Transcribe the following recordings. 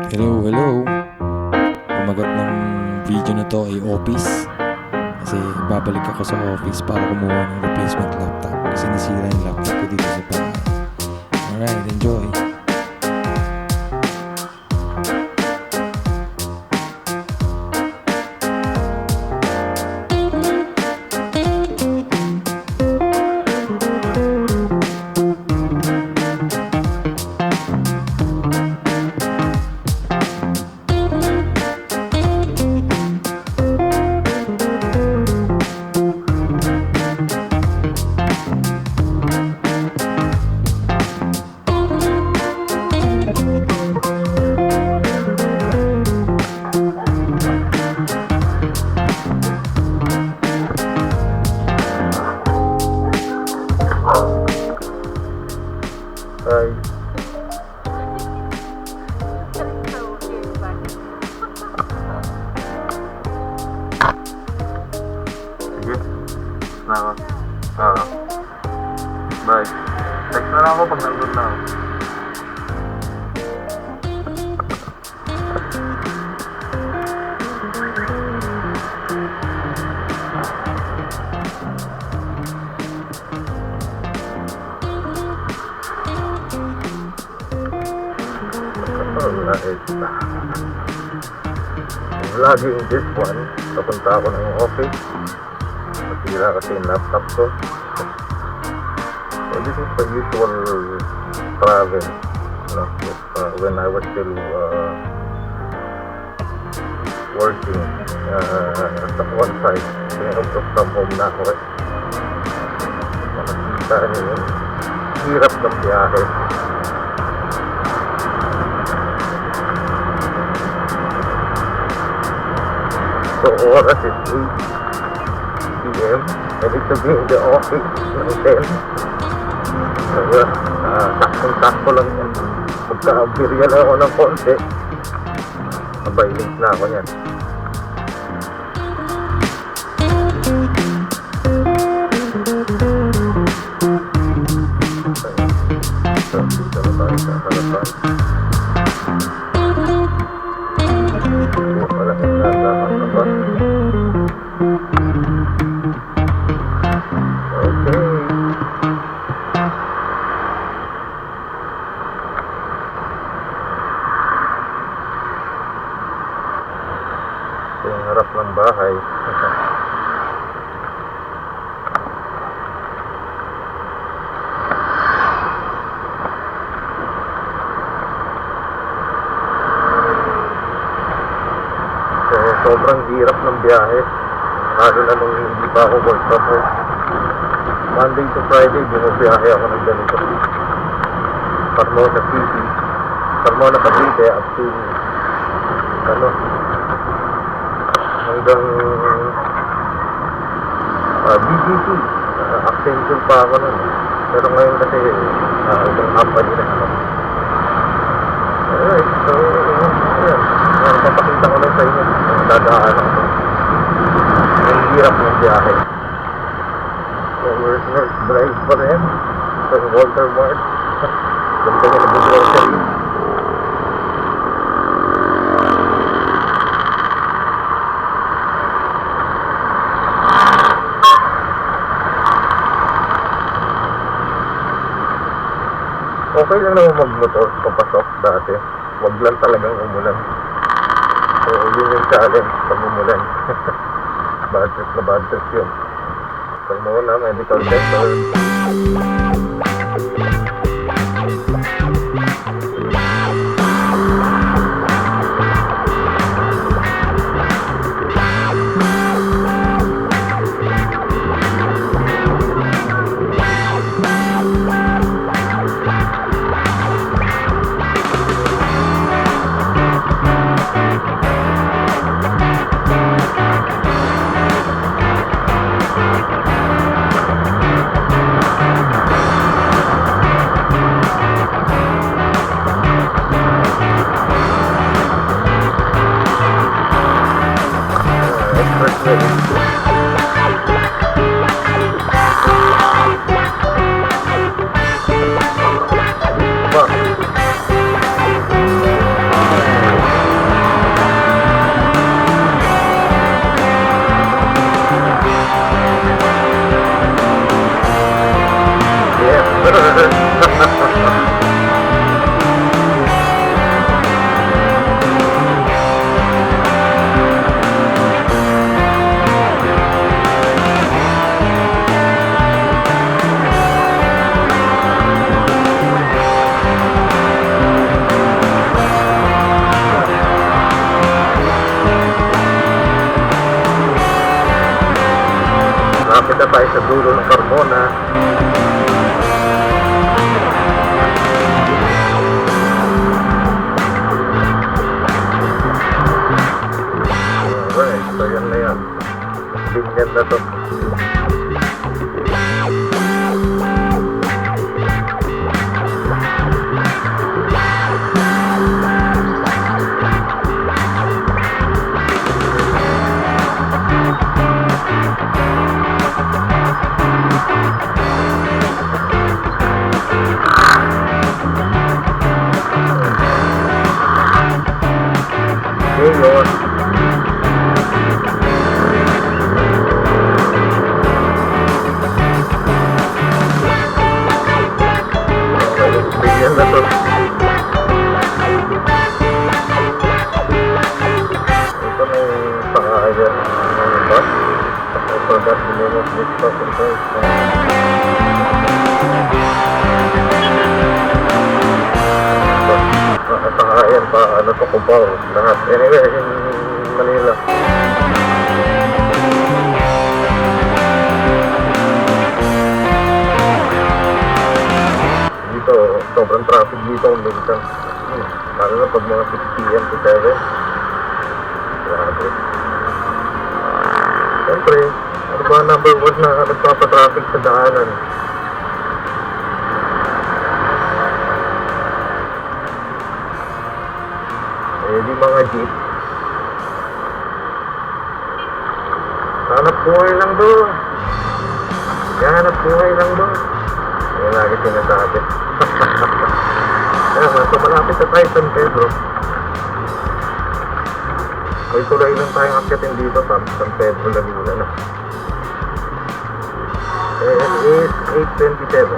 Hello, hello. Umagat ng video na to ay office. Kasi babalik ako sa office para kumuha ng replacement laptop. Kasi nasira yung laptop ko dito sa bahay. Alright, enjoy. Ay, sige. Na ako. Bye. Text na lang ako pag nandun na ako. Alright. Vlogging this one. Papunta ako ng office. Masira kasi yung laptop ko. So this is the usual travel, you know, when I was still working sa one side. Out from home na ako eh. Makikita niyo yung hirap ng biyahe. So oras is 8 PM. I need to be in the office ng 10. Kaya saktong-sakto lang yan. Magka-abirya lang ako ng konti. Abay, link na ako yan. So, dito na tayo sa harapan. Malaking nalaman na ba? Okay. Ito yung harap ng bahay. So, sobrang hirap ng biyahe. Lalo na nung hindi pa ako work from home. Monday to Friday, bumubiyahe ako ng ganito. Carmona City. Carmona Cavite up to hanggang BGC. Accenture pa ako nun. Pero ngayon kasi itong company na Alright, so ayan. Papakita ko lang sa inyo ang dadaan ako. Ang hirap ng biyahe. So we're North Drive pa rin sa Walter Mart. Ganda nga nag-grocery. Okay lang naman mag-motor papasok dati. Wag lang talagang umulan. So yun yung challenge pag umulan. Bad trip na bad trip yun. Pag muna medical center. dulo ng Carmona. Alright, so yan na yan. Binyan na to. Mayor. Bigyan na to. Ito na yung pangalan ng bus. I forgot the name of this bus. Ayan pa, ano to, Cubao, lahat. Anyway, in Manila. Dito, sobrang traffic dito kung minsan. Lalo na pag mga 6 p.m. to 7. Grabe. Siyempre, ano ba number 1 na nagpapatraffic sa daanan? Di mga jeep. Hanap buhay lang doon. Hanap buhay lang doon. Yan lagi sinasabi. Kaya so malapit na tayo San Pedro. May tulay lang tayong akyatin dito sa San Pedro Laguna na. And it is 8:27.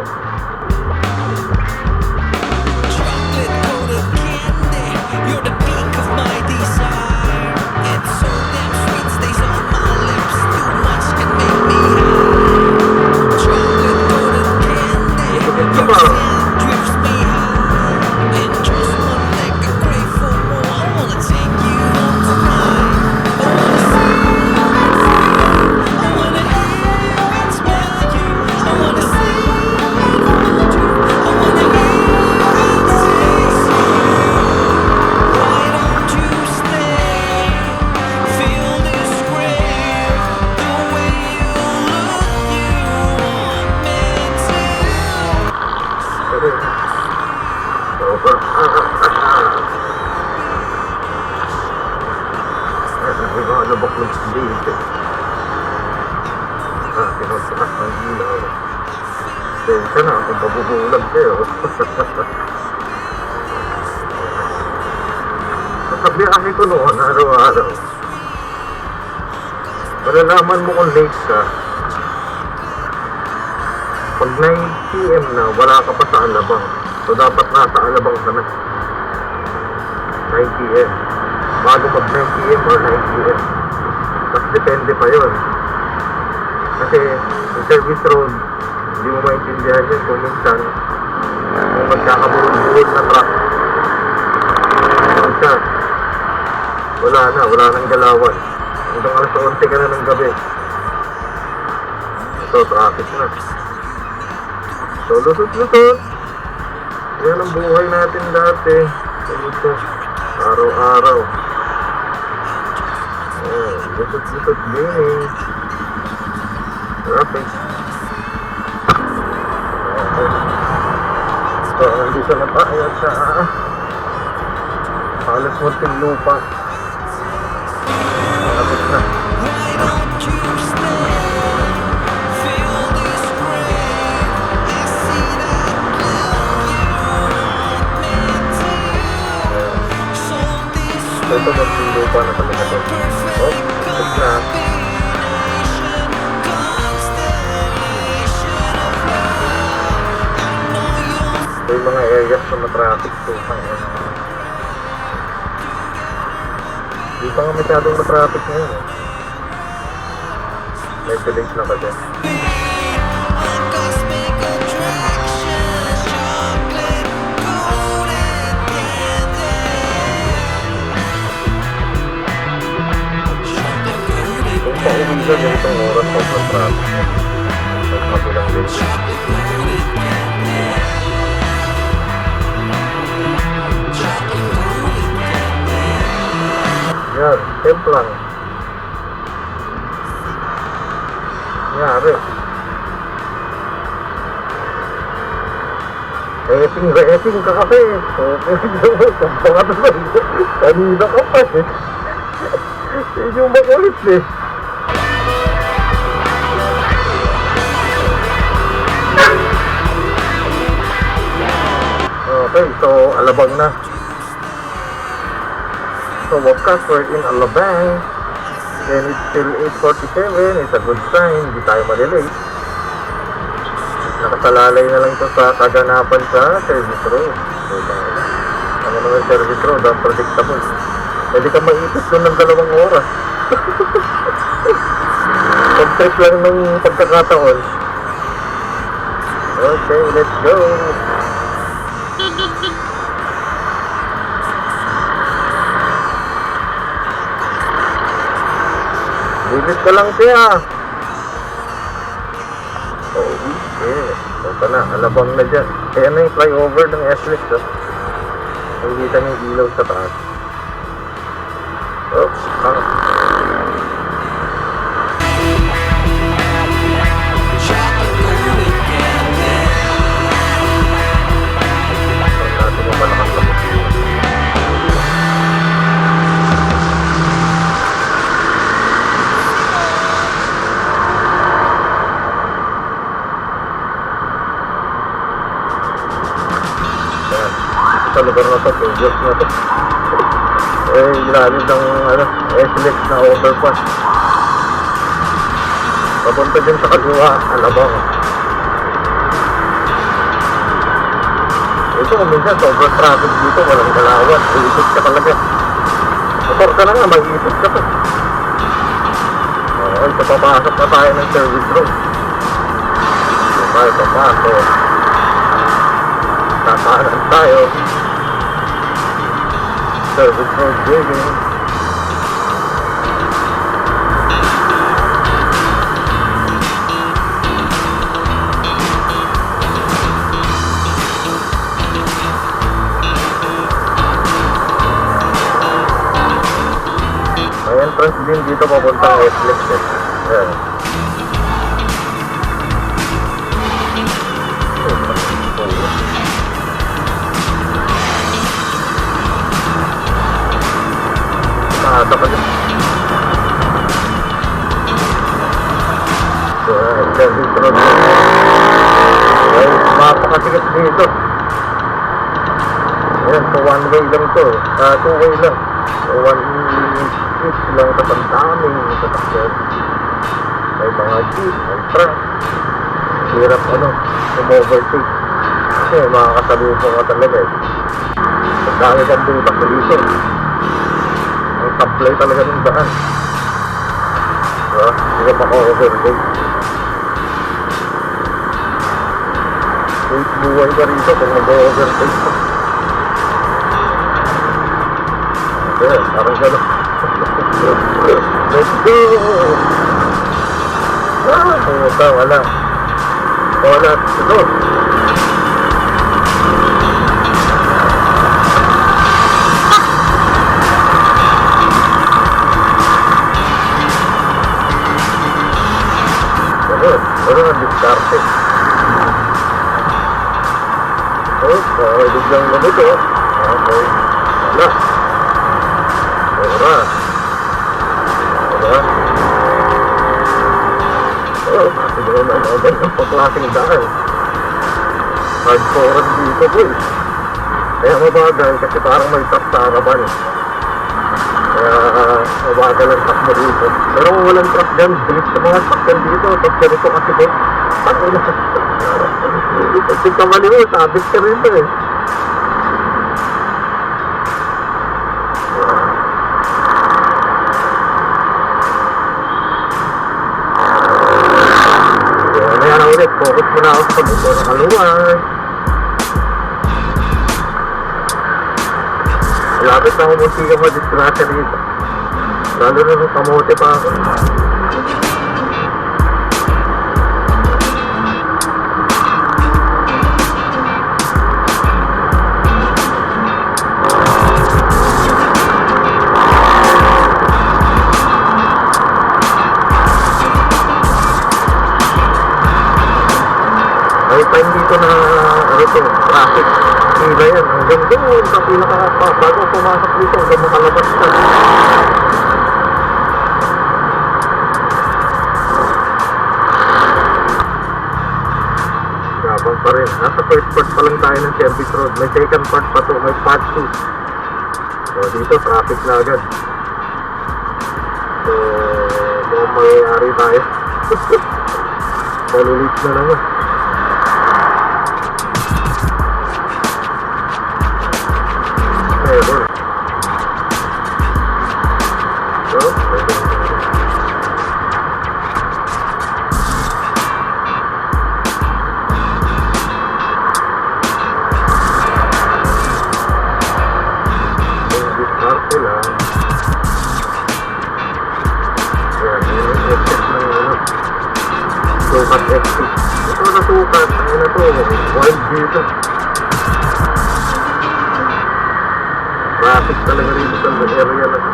You're the peak of my desire. It's so damn sweet, stays on my lips. Too much can make me high. Chocolate coated candy. Your skin drifts me high. And just one leg, I crave for more. I wanna take you home tonight. I wanna see you and feel you. I wanna hear and smell you. I wanna see and hold you. I wanna hear and taste you. Why don't you stay? Feel this grave. The way you look, you want me to. Over. May mga lubok ng dito. Pinagsakas ng ilaw. Tensya na kung pabubulag kayo. Sabihin ko noon, araw-araw. Malalaman mo kung late ka. Pag 9 p.m. na, wala ka pa sa Alabang. So, dapat nasa Alabang ka na. 9 p.m. Bago mag 9 p.m. or 9 p.m. Tapos depende pa yun. Kasi, yung service road, hindi mo maintindihan yun kung minsan kung magkakaburol-burol na truck. Minsan, wala nang galawan. Hanggang alas 11 ka na ng gabi. Ito, traffic na. So, lusot-lusot. Yan ang buhay natin dati. Ito, araw-araw. Oh, lusot-lusot din eh. Traffic. Okay. So, nandito na tayo sa halos munting lupa. Traffic na. Why don't you stay? Feel this grave. I see that look you want me to. So this So, ito munting lupa na talaga to. Oh, tapos na. So, yung mga areas na matraffic to. Hindi pa nga masyadong matraffic ngayon eh. Medyo late na kasi. Kung pauwi ka ganitong oras, sobrang traffic. kabilang din. chocolate coated candy. Chocolate coated candy. Yan, templang. Yari. Rating ka kasi. Okay, kumpang ka naman. Kanina ka pa eh. Medyo makulit eh. Okay, so alabang na. So wakas, we're in Alabang. And it's still 8:47. It's a good sign. Hindi tayo malilate. Nakasalalay na lang ito sa kaganapan sa service road. So, ano naman service road? Unpredictable. Pwede ka maipit doon ng 2 oras. Pag-trip lang ng pagkakataon. Okay, let's go. Limit ka lang siya. Oh, yeah. Punta na, alabang na dyan. Kaya na yung flyover ng SLEX. Nakikita niyo yung ilaw sa taas. Oh, Chocolate coated candy. natin yung malakas na musika. Ayan. Sa lugar na to, Puyos na to. Eh, ilalim ng SLEX na overpass. Papunta din sa kaliwa, alabang. Ito, minsan sobrang traffic dito, walang galawan. Iikot ka talaga. Motor ka na nga, mag-iikot ka pa. Okay, so papasok na tayo ng service road. Okay, papasok. Tatahanan tayo. Service road digging. May entrance din dito papuntang SLEX eh. Ayan. Nakata pa din. So, service road. Okay, mapakasikat dito. Ayan, so one way lang to. Two way lang. So one street lang sa pandaming sasakyan. May mga jeep, may truck. Hirap overtake. Kasi makakasalubong ka talaga eh. Ang dami kang butak na dito. Ang tablay talaga ng daan. Diba? Hindi ka maka-overtake. Wait, buhay ka rito kung mag-overtake ka. Okay, parang gano'n. Let's go! Pumunta, wala. Wala, ito. Ano nga diskarte? Oh, biglang lumito. Okay. Wala. Ora. Wala. Oh, kasi ba naman ang ganang pagklaseng daan? Hardcore dito, boy. Kaya mabagay kasi parang may truck sa harapan. Kaya mabagal ang truck mo dito. Pero kung walang truck dyan, bilis sa mga truck dyan dito. Tapos ganito kasi boy. Paano na? Pag kamali mo, sabit ka rin eh. Focus mo na ako sa pag-upo ng kaluwag. Malapit na kumunti ka ma-disgrasya rito. Lalo na nung kamote pa ako. May time dito na ano to, traffic. Pila yan. Hanggang doon sa bago pumasok dito, hanggang makalabas ka. Gabang pa rin. Nasa first part pa lang tayo ng Service Road. May second part pa to, may part 2. So dito, traffic na agad. So, mukhang mangyayari tayo. Malulit na naman. Meron. So, sila. Ayan, yung exit ng ano, sukat exit. Ito na sukat, ano na to, wild dito. Traffic talaga rito sa area na to.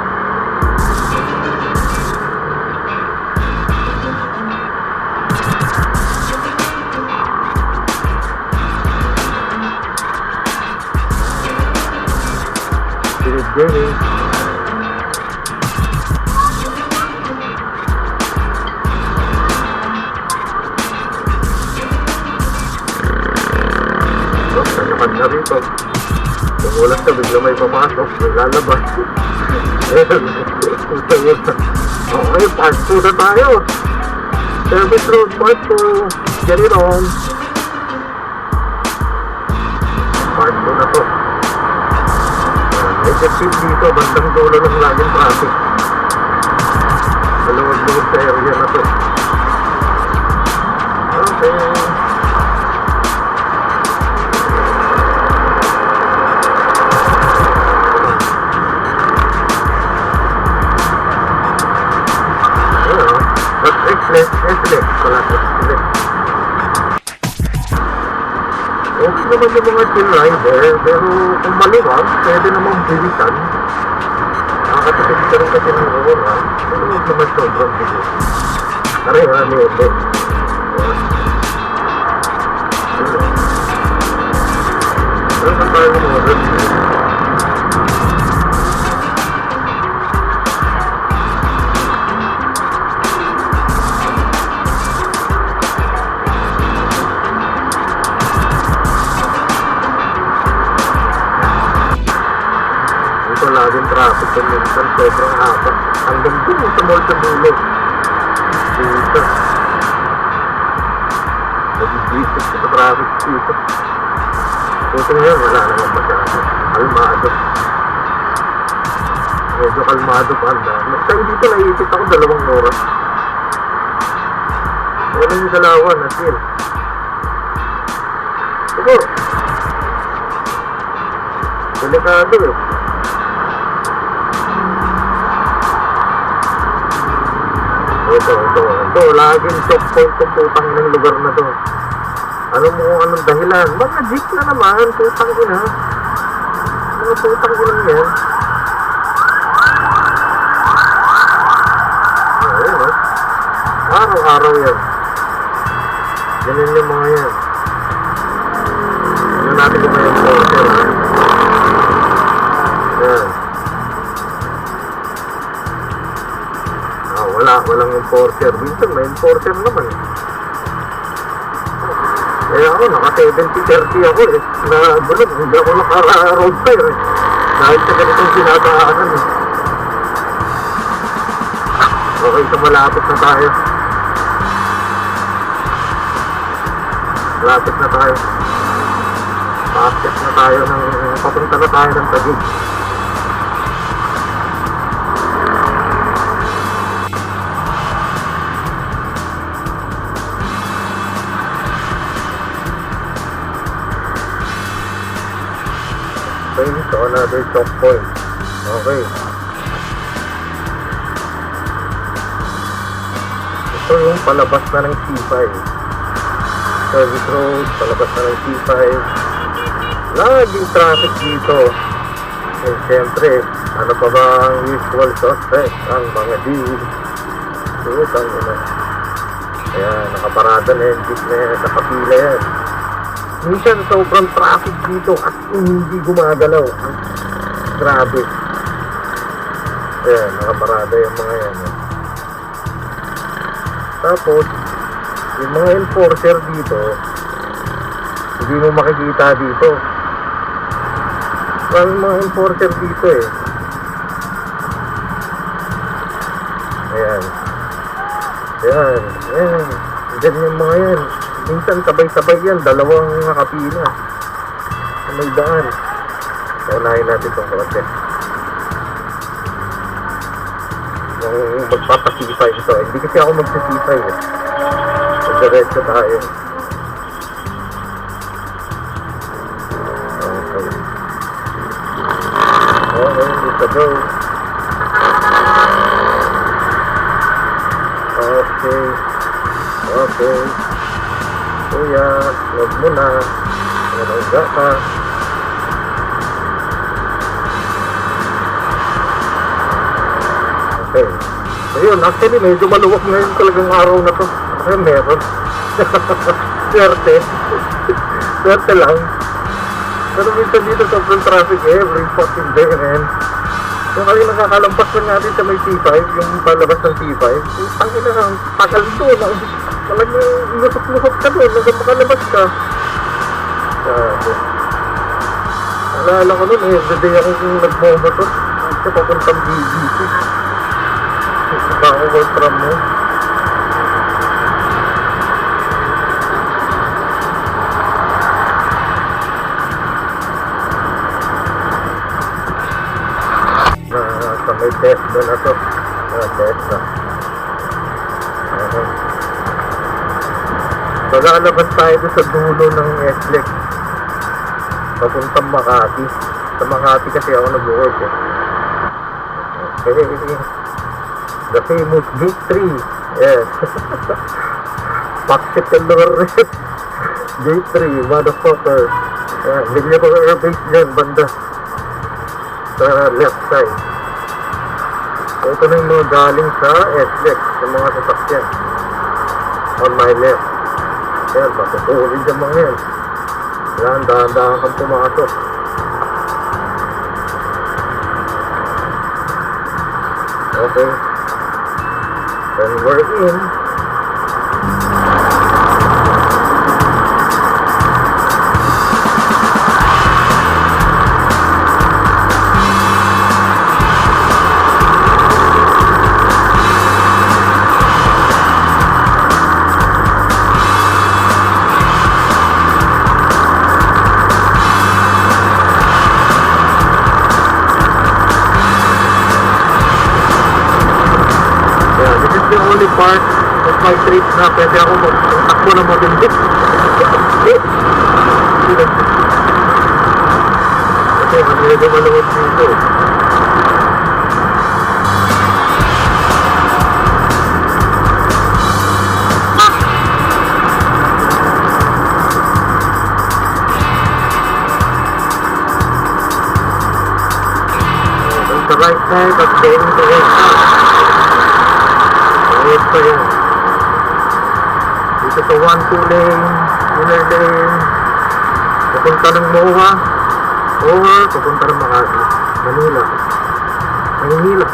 Spirit Gaming. Kanya rito. Tumulat ka, bigla may papasok, may lalabas. Okay, part 2 na tayo. Service Road, part 2. Get it on. Part 2 na to. May check-in dito, bandang dulo ng laging traffic. Maluwag-luwag sa area na to. Okay. Excellent pala ito. Okay naman yung mga chill rider, pero kung maliwag, pwede namang bilisan. Nakakatipid ka rin kasi ng oras, pero huwag naman sobrang bilis. Kareha na nete. Pero saan tayo ng oras? Laging traffic sa minsan, sobrang haba. Hanggang doon sa mall sa dulo. Dito. Nag-isip sa traffic dito. Buti ngayon, wala naman masyado. Kalmado. Medyo kalmado pa ang dami. Mas tayo dito, naiisip ako 2 oras. Wala yung dalawan, natin. Ito. Delikado eh. Ito, laging choke point kung putang ng lugar na to. Ano mo kung anong dahilan? Mga jeep na naman, putang ina. Mga putang ina yan. Ayun o. Araw-araw yan. Ganyan yung mga yan. Ano natin kung may enforcer ha. Yan. Walang enforcer. Minsan may enforcer naman. Kaya ako, naka 70-30 ako eh. Na bulog, hindi ako naka-road fire eh. Dahil sa ganitong sinadaanan eh. Okay, so malapit na tayo. Malapit na tayo. Paakit na tayo ng, papunta na tayo ng Taguig. Okay, so another choke point. Okay. Ito yung palabas na ng C5. Service Road, palabas na ng C5. Laging traffic dito. Eh, siyempre, ano pa ba ang usual suspect? Ang mga deal. Tutang ina. Kaya nakaparada na yung jeep na yan, nakapila yan. Minsan sobrang traffic dito at hindi gumagalaw. Grabe. Ayan, nakaparada yung mga yan. Tapos, yung mga enforcer dito, hindi mo makikita dito. Maraming mga enforcer dito eh. Ayan. Ayan. Ayan. Diyan yung mga yan. Minsan sabay-sabay yan. Dalawang nakapila. May daan. Unahin natin itong kotse. Yung magpapasipay ito. Hindi kasi ako magsisipay eh. Magdiretso tayo. Okay. Okay, let's go. Okay. Okay. Kuya, huwag mo na. Nalangga ka. Okay. Ayun, actually medyo maluwag ngayon talagang araw na to. Ay, meron. Swerte. Swerte lang. Pero minsan dito sobrang traffic every fucking day, man. Yung kayo nakakalampas lang natin sa may T5, yung palabas ng T5, ang ina lang, takal doon. Talagang lusot-lusot ka doon, hanggang makalabas ka. Sabi. Alala ko nun, everyday akong nagmomotor. Kasi papuntang BGC. Saka ako work from mo. Sa may Tesla na to. Tesla. Okay. So, lalabas tayo sa dulo ng SLEX. Papuntang Makati. Sa Makati kasi ako nag-work eh. Okay. The famous Gate 3. Yes. Paksit ka lor. Gate 3, motherfucker. Yan. Bigyan ko airbase dyan, banda. Sa left side. So, ito na yung mga galing sa SLEX, sa mga sasakyan. On my left. Ayan, matutuloy dyan mga yan. Yan, dahan-dahan kang pumasok. Okay. Then we're in. The only part of my trip na pwede ako magtakbo na matindi. Kasi medyo malawag dito. Sa right side, at then the right side. Wait pa yun. Dito sa 1-2 lane, inner lane, papunta ng MOA, or papunta ng Makati, Manila. Manila.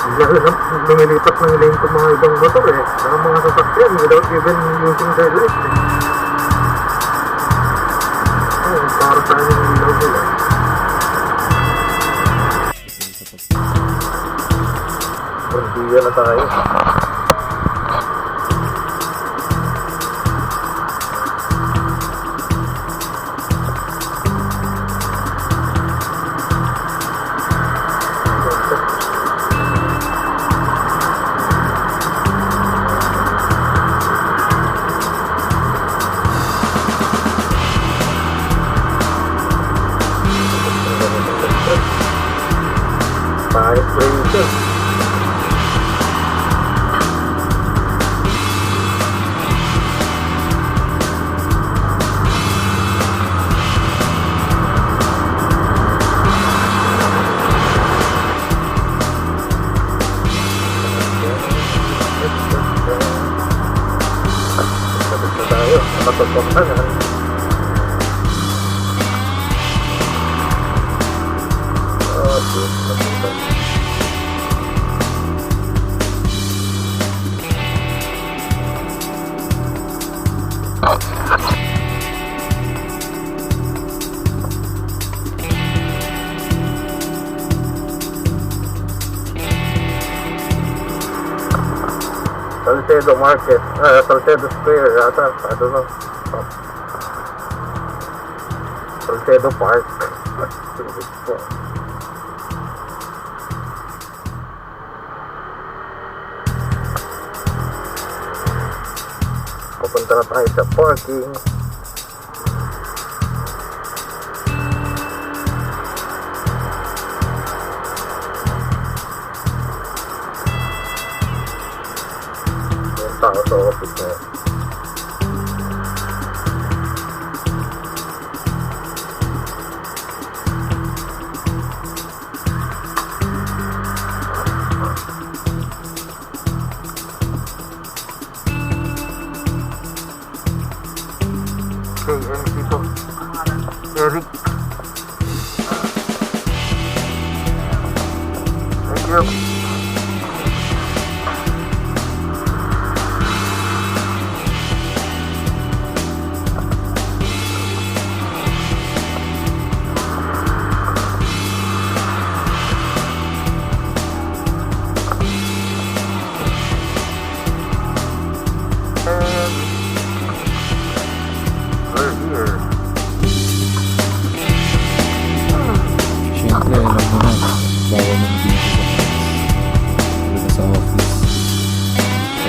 Hindi ako lumilipat ng lane sa mga ibang motor eh. Saka mga sasakyan without even using their lights eh. Oh, para saan yung ilaw nila. Hindi na tayo. Paris Racer. pagpapakanan. Oh, Diyos na puta. Salcedo Market, Salcedo Square yata, I don't know. Salcedo Park. Pupunta na tayo sa parking. Yung tao sa office na yun. KNC to. Eric. Thank you. We're here. Siyempre, alam mo na, bawal ng video sa office. So,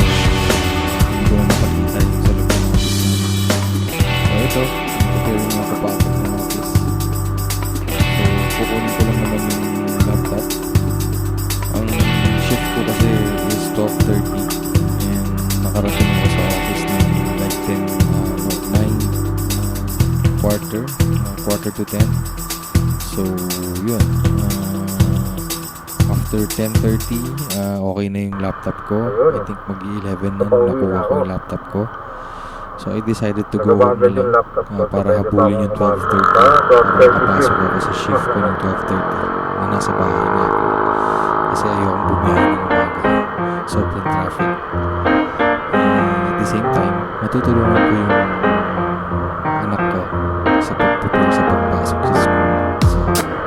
hindi ko na makakita yung sa loob ng office namin. So, ito yung mga kapapit ng office. So, kukunin ko lang naman yung laptop. Ang shift ko kasi is 12:30 and nakarating ako sa office ng like 9 to 10. So, yun. After 10:30, okay na yung laptop ko. I think mag-11 na nung nakuha ko yung laptop ko. So, I decided to go home na lang para habulin yung 12:30. Para makapasok ako sa shift ko ng 12:30 na nasa bahay na ako. Kasi ayokong bumiyahe ng umaga. Sobrang traffic. At the same time, matutulungan ko yung anak ko sa pagpupul sa pagpasok sa school. So,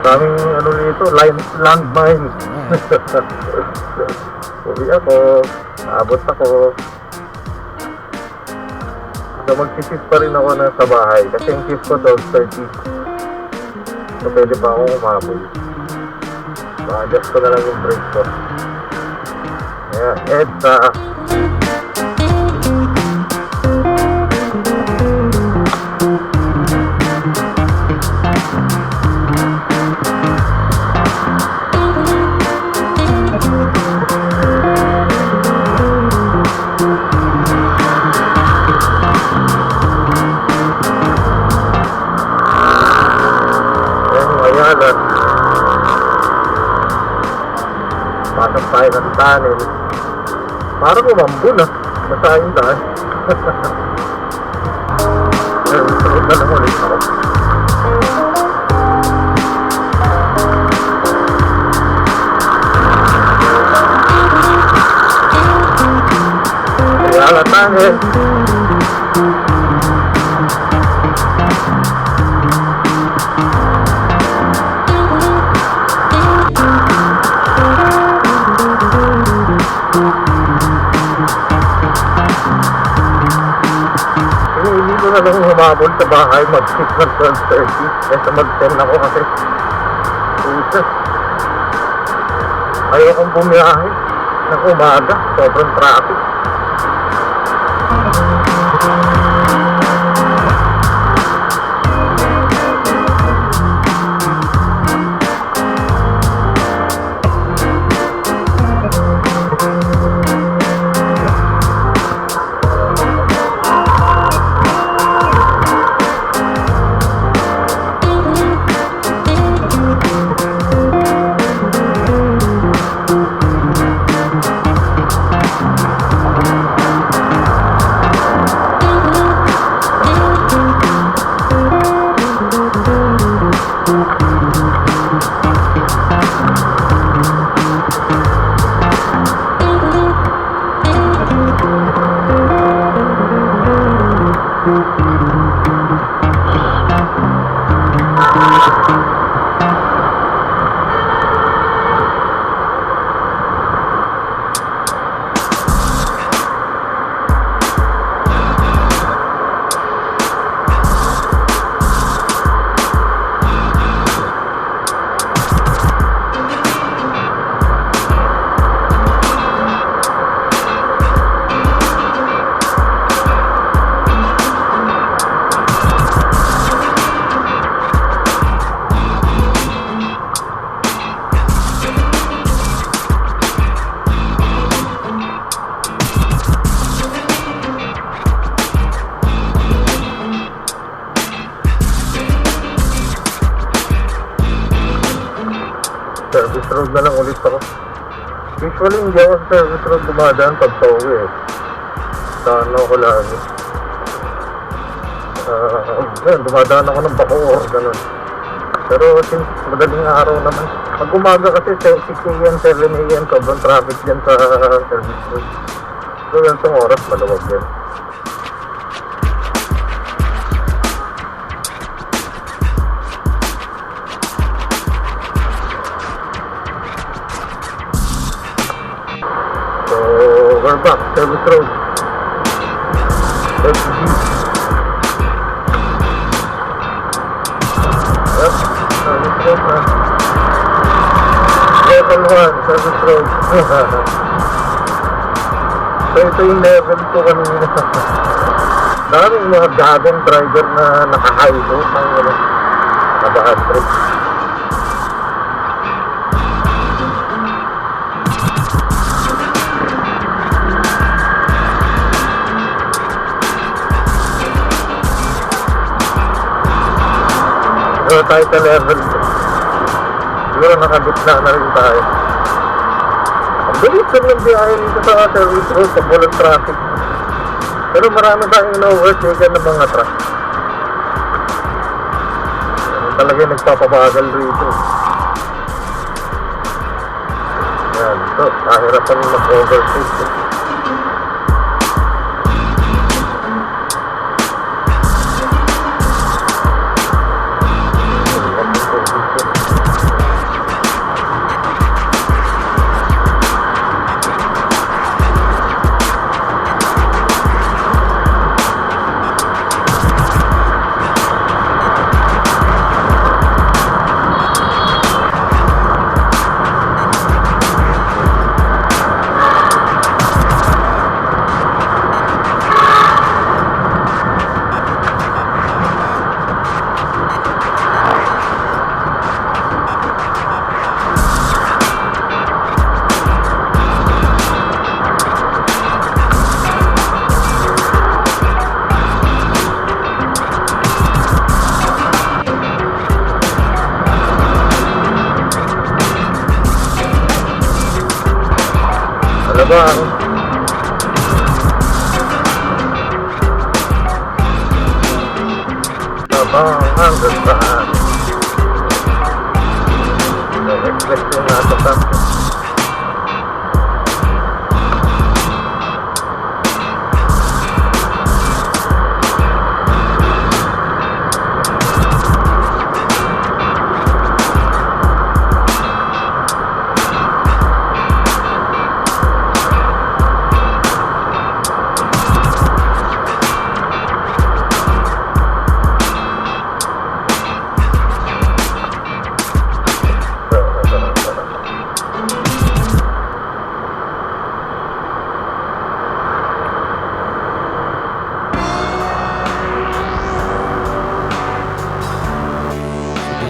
Daming ano nito, landmine. Uwi ako, naabot ako. So mag-shift pa rin ako na sa bahay kasi yung shift ko 12:30. So pwede pa akong umabot. So adjust ko na lang yung break ko. Ayan, EDSA. Ayala. Pasok tayo ng tunnel. Parang umambo na. Basta yung daan. Sunod na lang ulit ako. Ayala tunnel. Hindi ko na lang humabol sa bahay mag-6 ng 12:30 kaysa mag-10 ako kasi puses. Ayokong bumiyahe ng umaga, sobrang traffic. Service road na lang ulit ako. Usually hindi ako sa service road dumadaan pag sa uwi eh. Sa ano ko lagi. Ngayon, dumadaan ako ng Bacoor, ganun. Pero since madaling araw naman, pag umaga kasi 6 a.m., 7 a.m., sobrang traffic dyan sa service road. So ganitong oras, maluwag yan. So, we're back, service road. SG. Yep, service road na. Level 1, service road. So, ito yung level ko kanina. Daming mga gagong driver na naka-highway. Naka-bad trip. So, tayo sa level 2. Siguro nakagitna na rin tayo. Ang bilis na yung biyahe dito sa service road sa walang traffic. Pero marami tayong na-overtaken ng mga truck. Talaga yung nagpapabagal rito. Yan, so, kahirapan mag-overtake. Alabang. Alabang, understand. Na-reflect yung nasa tapos.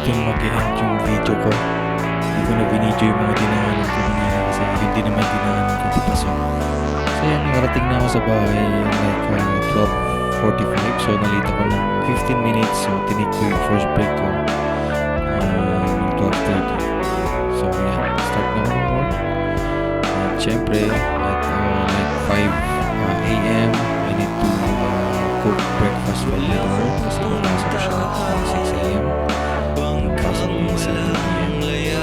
Dito mag-end yung video ko. Hindi ko na binidyo yung mga dinaanan ko kanina kasi hindi naman dinaanan ko papasok. So yan, nakarating na ako sa bahay like 12:45. So nalito ko lang 15 minutes. So tinik ko yung first break ko ng 12:30. So yan, start na ako ng work. At syempre at like 5 a.m. I need to cook breakfast for my daughter kasi pumasok ko siya at 6 a.m. Pasok ko ng 7 p.m.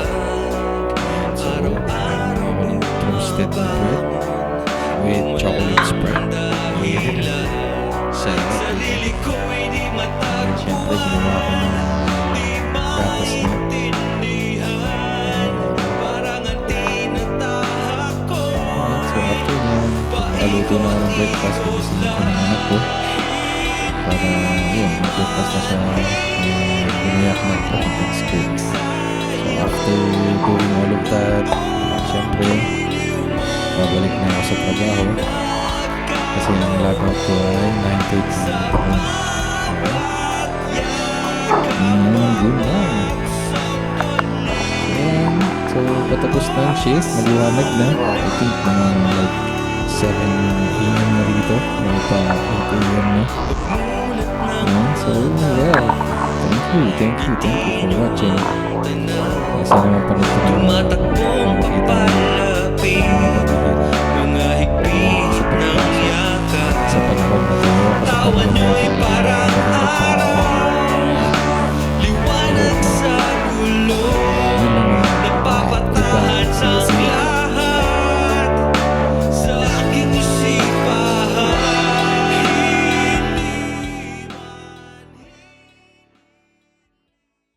So, meron ako ng toasted na bread with chocolate spread with salad. breakfast. Gisingin ko ng anak ko. Para, yun, mag-breakfast na siya. Binayak na papuntang school. So, after doing all of that, syempre, babalik na ako sa trabaho. Kasi ang logout ko ay 9:30 na taon. Good lang. Ayan. So, patapos na yung shift. Maliwanag na. I think mga like 7 p.m. na rito. May pa 8 a.m. na. Ayan. So, yeah. Thank you for watching. Sana mapanood ko Tumatakbo ang makikita mo.